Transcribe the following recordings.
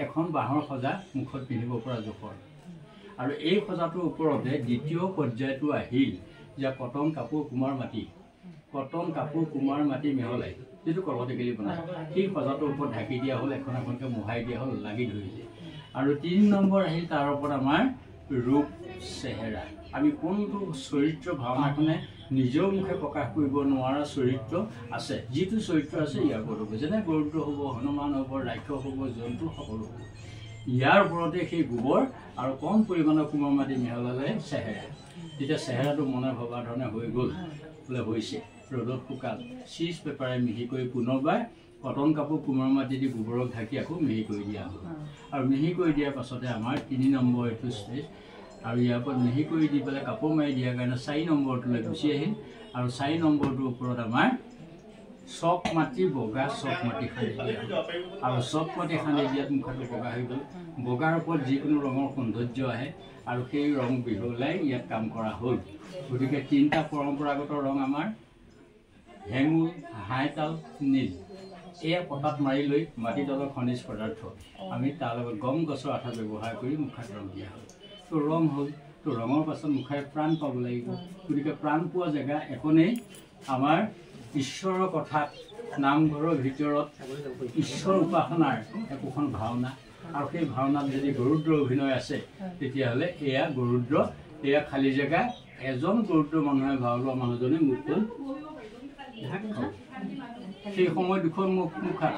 এখন বাঁহৰ সজা মুখত পিন্ধিব পৰা জোখৰ আৰু এই সজাটোৰ ওপৰতে দ্বিতীয় পৰ্যায়টো আহিল যে কটন কাপোৰ কুমাৰ মাটি মিহলাই যিটো কলতেকেলি বনায় সেই সজাটোৰ ওপৰত ঢাকি দিয়া হ'ল এখন এখনকৈ মোহাই দিয়া হ'ল লাগি ধৰিলে আৰু 3 নম্বৰ আহিল তাৰ ওপৰত আমাৰ ৰূপ চেহেৰা আমি কোনটো চৰিত্ৰ ভাৱনাখনে নিজৰ মুখে প্ৰকাশ কৰিব নোৱাৰা চৰিত্ৰ আছে যিটো চৰিত্ৰ আছে ইয়াৰ ওপৰত হ'ব যেনে গৰুদ্ৰ হ'ব হনুমান হ'ব ৰাক্ষস হ'ব জন্তু সকলো হ'ব ইয়াৰ ওপৰতে সেই গোবৰ আৰু কম পৰিমাণৰ কুমাৰ মাটি মিহলালে চেহেৰা তেতিয়া চেহেৰাটো মনে ভবা ধৰণে হৈ গ'ল বোলে হৈছে ৰ'দত শুকাল চিজ পেপাৰে মিহি কৰি পুনৰবাৰ কটন কাপোৰ কুমাৰ মাটি দি গোবৰক ঢাকি আকৌ মিহি কৰি দিয়া হ'ল আৰু মিহি কৰি দিয়াৰ পাছতে আমাৰ 3 নম্বৰ এইটো ষ্টেজ আৰু ইয়াৰ ওপৰত মিহি কৰি দি পেলাই কাপোৰ মাৰি দিয়াৰ কাৰণে 4 নম্বৰটোলৈ গুচি আহিল আৰু 4 নম্বৰটোৰ ওপৰত আমাৰ চক মাটি বগা চক মাটি খান্দি দিয়া আৰু চক মাটি খান্দি দিয়াত মুখাটো বগা হৈ গ'ল বগাৰ ওপৰত যিকোনো ৰঙৰ সৌন্দৰ্য আহে আৰু সেই ৰং বিহুলাই ইয়াত কাম কৰা হ'ল গতিকে 3টা পৰম্পৰাগত ৰং আমাৰ হেঙুল হাইতাল নীল এয়া পটাত মাৰি লৈ মাটি তলৰ খনিজ পদাৰ্থ আমি তাৰ লগত গম গছৰ আঠা ব্যৱহাৰ কৰি মুখাত ৰং দিয়া হ'ল তো ৰং হ'ল তো ৰঙৰ পাছত মুখাই প্ৰাণ পাব লাগিব গতিকে প্ৰাণ পোৱা জেগা এখনেই আমাৰ ঈশ্বৰৰ কথাত নামঘৰৰ ভিতৰত ঈশ্বৰ উপাসনাৰ একোখন ভাওনা আৰু সেই ভাওনাত যদি গৰুদ্ৰ অভিনয় আছে তেতিয়াহ'লে এয়া গৰুদ্ৰ এয়া খালী জেগা এজন গৰুদ্ৰ মানুহে ভাও লোৱা মানুহজনে মুখখন সেই সময় দুখন মুখা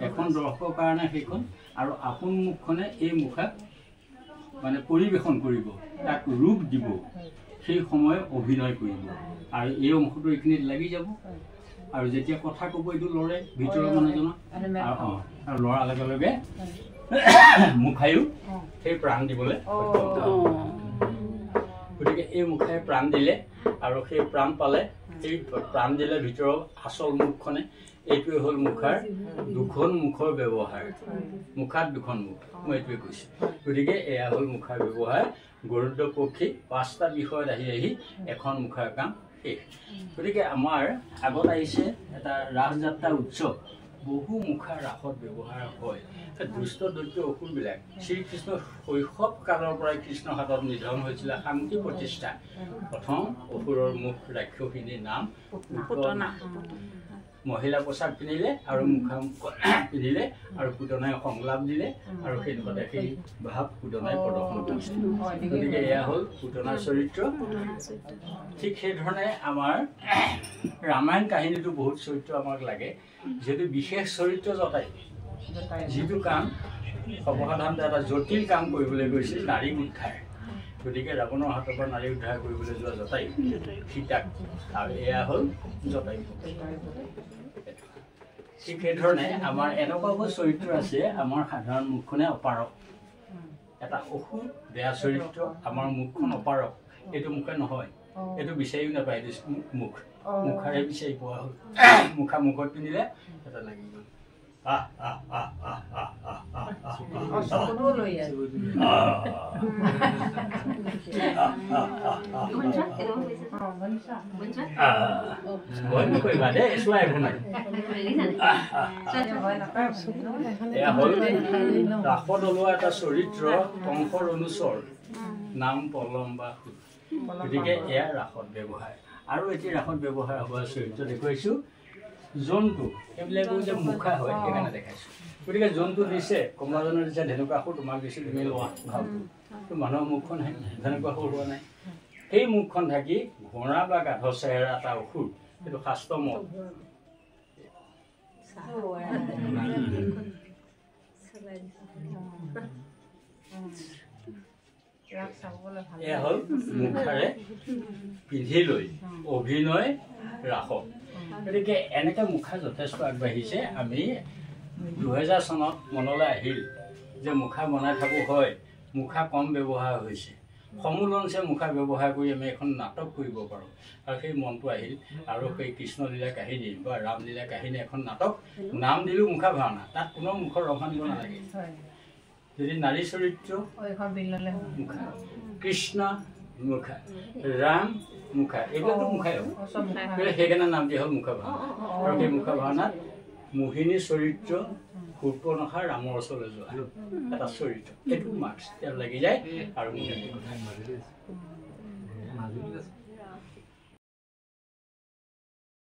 এখন দৰ্শকৰ কাৰণে সেইখন আৰু আপোন মুখখনে এই মুখাক মানে পৰিবেশন কৰিব তাক ৰূপ দিব সেই সময় অভিনয় কৰিব আৰু এই অংশটো এইখিনিত লাগি যাব আৰু যেতিয়া কথা ক'ব এইটো লৰে ভিতৰৰ মানুহজনক আৰু লৰাৰ লগে লগে মুখায়ো সেই প্ৰাণ দিবলৈ গতিকে এই মুখাই প্ৰাণ দিলে আৰু সেই প্ৰাণ পালে এই প্ৰাণ দিলে ভিতৰৰ আচল মুখখনে এইটোৱে হ'ল মুখাৰ দুখন মুখৰ ব্যৱহাৰ মুখাত দুখন মুখ মই এইটোৱে কৈছোঁ গতিকে এয়া হ'ল মুখাৰ ব্যৱহাৰ গৰুদ্ৰ পক্ষী 5টা বিষয়ত আহি এখন মুখাৰ কাম শেষ গতিকে আমাৰ আগত আহিছে এটা ৰাসযাত্ৰা উৎসৱ বহু মুখাৰ ৰাসত ব্যৱহাৰ হয় দুষ্ট দৈত্য অসুৰবিলাক শ্ৰীকৃষ্ণ শৈশৱ কালৰ পৰাই কৃষ্ণৰ হাতত নিধন হৈছিলে শান্তি প্ৰতিষ্ঠা প্ৰথম অসুৰৰ মুখ ৰাক্ষসিনীৰ নাম পুতনা মহিলা পোচাক পিন্ধিলে আৰু মুখা পিন্ধিলে আৰু পুতনাই সংলাপ দিলে আৰু সেইদৰে সেই ভাৱ পুতনাই প্ৰদৰ্শন কৰিছিল গতিকে এয়া হ'ল পুতনাৰ চৰিত্ৰ ঠিক সেইধৰণে আমাৰ ৰামায়ণ কাহিনীটো বহুত চৰিত্ৰ আমাক লাগে যিহেতু বিশেষ চৰিত্ৰ জটাই যিটো কাম সৰ্বসাধাৰণতে এটা জটিল কাম কৰিবলৈ গৈছিল নাৰী উদ্ধাৰ গতিকে ৰাৱণৰ হাতৰ পৰা নাৰী উদ্ধাৰ কৰিবলৈ যোৱা জটাই সীতাক আৰু এয়া হ'ল জটাই ঠিক সেইধৰণে আমাৰ এনেকুৱাবোৰ চৰিত্ৰ আছে আমাৰ সাধাৰণ মুখখনে অপাৰক এটা অসুৰ বেয়া চৰিত্ৰ আমাৰ মুখখন অপাৰক এইটো মুখে নহয় এইটো বিচাৰিও নাপায় এইটো মুখ মুখাৰে বিচাৰি পোৱা হ'ল মুখা মুখত পিন্ধিলে এটা লাগি গ'ল ৰাসত ওলোৱা এটা চৰিত্ৰ কংসৰ অনুচৰ নাম পলম বা গতিকে এয়া ৰাসত ব্যৱহাৰ আৰু এতিয়া ৰাসত ব্যৱহাৰ হোৱা চৰিত্ৰ দেখুৱাইছোঁ জন্তু এইবিলাকো যে মুখা হয় সেইকাৰণে দেখাইছোঁ গতিকে জন্তু দিছে কমলাজনৰ দিছে ধেনুকাসুৰ তোমাক দিছে তুমি লোৱা ভালটো মানুহৰ মুখখন ধেনুকাসুৰ হোৱা নাই সেই মুখখন ঢাকি ঘোঁৰা বা গাধ চেহেৰা এটা অসুৰ সেইটো শাস্ত্ৰমত এয়া হ'ল মুখাৰে পিন্ধি লৈ অভিনয় ৰাসত গতিকে এনেকৈ মুখা যথেষ্ট আগবাঢ়িছে আমি 2000 চনত মনলৈ আহিল যে মুখা বনাই থাকোঁ হয় মুখা কম ব্যৱহাৰ হৈছে সমূলঞ্চে মুখা ব্যৱহাৰ কৰি আমি এখন নাটক কৰিব পাৰোঁ আৰু সেই মনটো আহিল আৰু সেই কৃষ্ণলীলা কাহিনী বা ৰামলীলা কাহিনী এখন নাটক নাম দিলোঁ মুখা ভাওনা তাত কোনো মুখৰ ৰং দিব নালাগে যদি নাৰী চৰিত্ৰ মুখা কৃষ্ণ মুখা ৰাম মুখা এইবিলাকতো মুখাই হ'ব সেইকাৰণে নাম দিয়া হ'ল মুখা ভাওনা আৰু সেই মুখা ভাওনাত মোহিনী চৰিত্ৰ সূৰ্পনখা ৰামৰ ওচৰলৈ যোৱা এটা চৰিত্ৰ এইটো মাৰ্কছ তেওঁ লাগি যায় আৰু